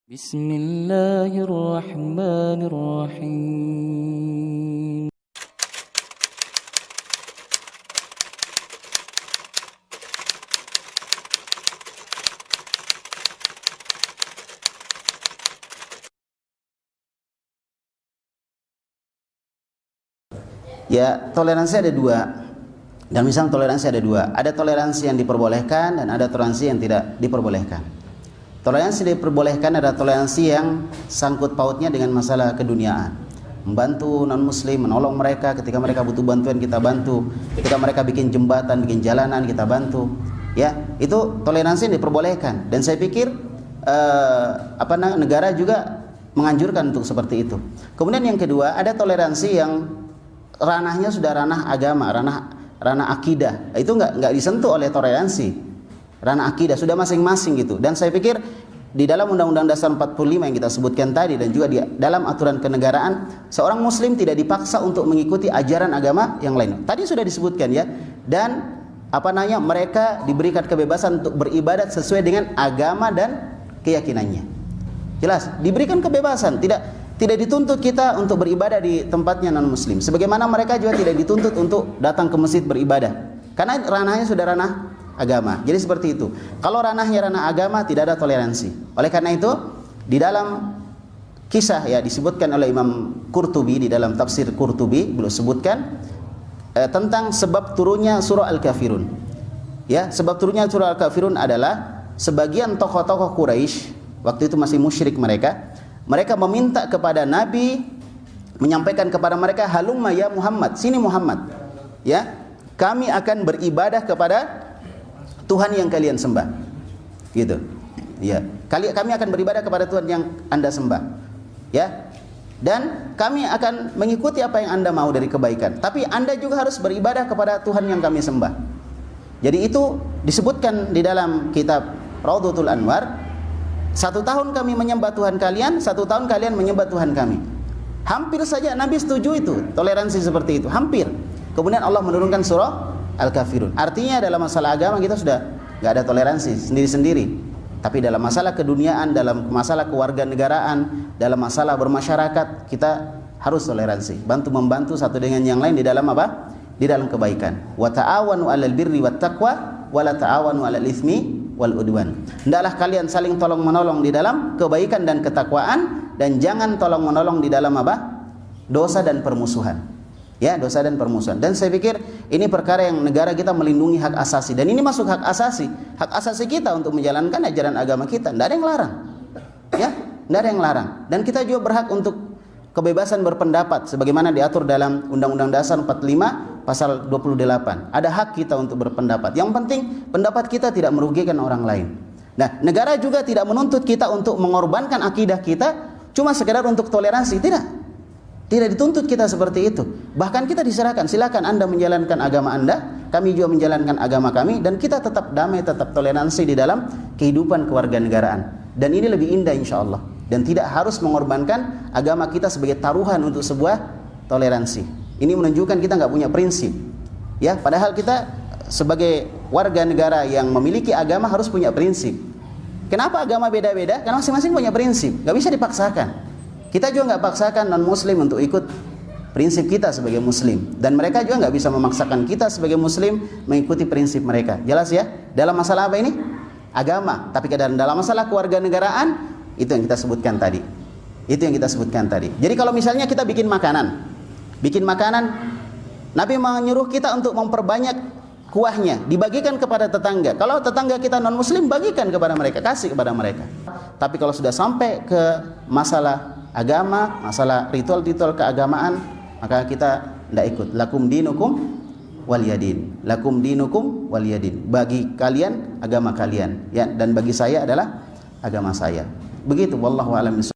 Bismillahirrahmanirrahim. Ya, toleransi ada dua. Dan misalnya toleransi ada dua. Ada toleransi yang diperbolehkan dan ada toleransi yang tidak diperbolehkan. Toleransi diperbolehkan adalah toleransi yang sangkut pautnya dengan masalah keduniaan. Membantu non-muslim, menolong mereka ketika mereka butuh bantuan, kita bantu. Ketika mereka bikin jembatan, bikin jalanan, kita bantu. Ya, itu toleransi yang diperbolehkan. Dan saya pikir negara juga menganjurkan untuk seperti itu. Kemudian yang kedua, ada toleransi yang ranahnya sudah ranah agama, ranah akidah. Itu nggak disentuh oleh toleransi. Ranah akidah sudah masing-masing gitu. Dan saya pikir di dalam Undang-Undang Dasar 45 yang kita sebutkan tadi dan juga di dalam aturan kenegaraan, seorang muslim tidak dipaksa untuk mengikuti ajaran agama yang lain. Tadi sudah disebutkan ya. Dan mereka diberikan kebebasan untuk beribadat sesuai dengan agama dan keyakinannya. Jelas, diberikan kebebasan, tidak dituntut kita untuk beribadah di tempatnya non-muslim. Sebagaimana mereka juga tidak dituntut untuk datang ke masjid beribadah. Karena ranahnya sudah ranah agama. Jadi seperti itu. Kalau ranahnya ranah agama, tidak ada toleransi. Oleh karena itu, di dalam kisah ya disebutkan oleh Imam Qurtubi di dalam tafsir Qurtubi, beliau sebutkan tentang sebab turunnya surah Al-Kafirun. Ya, sebab turunnya surah Al-Kafirun adalah sebagian tokoh-tokoh Quraisy, waktu itu masih musyrik mereka meminta kepada Nabi, menyampaikan kepada mereka, halumma ya Muhammad, sini Muhammad, ya, kami akan beribadah kepada Tuhan yang kalian sembah, gitu, ya, kami akan beribadah kepada Tuhan yang Anda sembah, ya, dan kami akan mengikuti apa yang Anda mau dari kebaikan, tapi Anda juga harus beribadah kepada Tuhan yang kami sembah. Jadi itu disebutkan di dalam kitab Raudhatul Anwar. 1 tahun kami menyembah Tuhan kalian, 1 tahun kalian menyembah Tuhan kami. Hampir saja Nabi setuju itu, toleransi seperti itu, hampir. Kemudian Allah menurunkan surah Al-Kafirun. Artinya dalam masalah agama kita sudah nggak ada toleransi sendiri-sendiri. Tapi dalam masalah keduniaan, dalam masalah kewarganegaraan, dalam masalah bermasyarakat, kita harus toleransi. Bantu-membantu satu dengan yang lain di dalam apa? Di dalam kebaikan. Wa ta'awanu 'alal birri wat taqwa wa la ta'awanu 'alal itsmi wal udwan. Hendaklah kalian saling tolong-menolong di dalam kebaikan dan ketakwaan, dan jangan tolong-menolong di dalam apa? Dosa dan permusuhan. Ya, dosa dan permusuhan. Dan saya pikir ini perkara yang negara kita melindungi hak asasi, dan ini masuk hak asasi. Hak asasi kita untuk menjalankan ajaran agama kita. Tidak ada yang larang. Ya, tidak ada yang larang. Dan kita juga berhak untuk kebebasan berpendapat sebagaimana diatur dalam Undang-Undang Dasar 45 pasal 28. Ada hak kita untuk berpendapat. Yang penting pendapat kita tidak merugikan orang lain. Nah, negara juga tidak menuntut kita untuk mengorbankan akidah kita cuma sekedar untuk toleransi, tidak. Tidak dituntut kita seperti itu. Bahkan kita diserahkan, silakan Anda menjalankan agama Anda, kami juga menjalankan agama kami, dan kita tetap damai, tetap toleransi di dalam kehidupan kewarganegaraan. Dan ini lebih indah insya Allah. Dan tidak harus mengorbankan agama kita sebagai taruhan untuk sebuah toleransi. Ini menunjukkan kita nggak punya prinsip. Ya, padahal kita sebagai warga negara yang memiliki agama harus punya prinsip. Kenapa agama beda-beda? Karena masing-masing punya prinsip, nggak bisa dipaksakan. Kita juga nggak paksakan non-muslim untuk ikut prinsip kita sebagai muslim, dan mereka juga nggak bisa memaksakan kita sebagai muslim mengikuti prinsip mereka. Jelas ya? Dalam masalah apa ini? Agama. Tapi dalam masalah kewarganegaraan, itu yang kita sebutkan tadi. Itu yang kita sebutkan tadi. Jadi kalau misalnya kita bikin makanan, Nabi menyuruh kita untuk memperbanyak kuahnya, dibagikan kepada tetangga. Kalau tetangga kita non-muslim, bagikan kepada mereka, kasih kepada mereka. Tapi kalau sudah sampai ke masalah agama, masalah ritual-ritual keagamaan, maka kita tidak ikut. Lakum dinukum waliyadin. Lakum dinukum waliyadin. Bagi kalian agama kalian, ya, dan bagi saya adalah agama saya. Begitu, wallahu a'lam.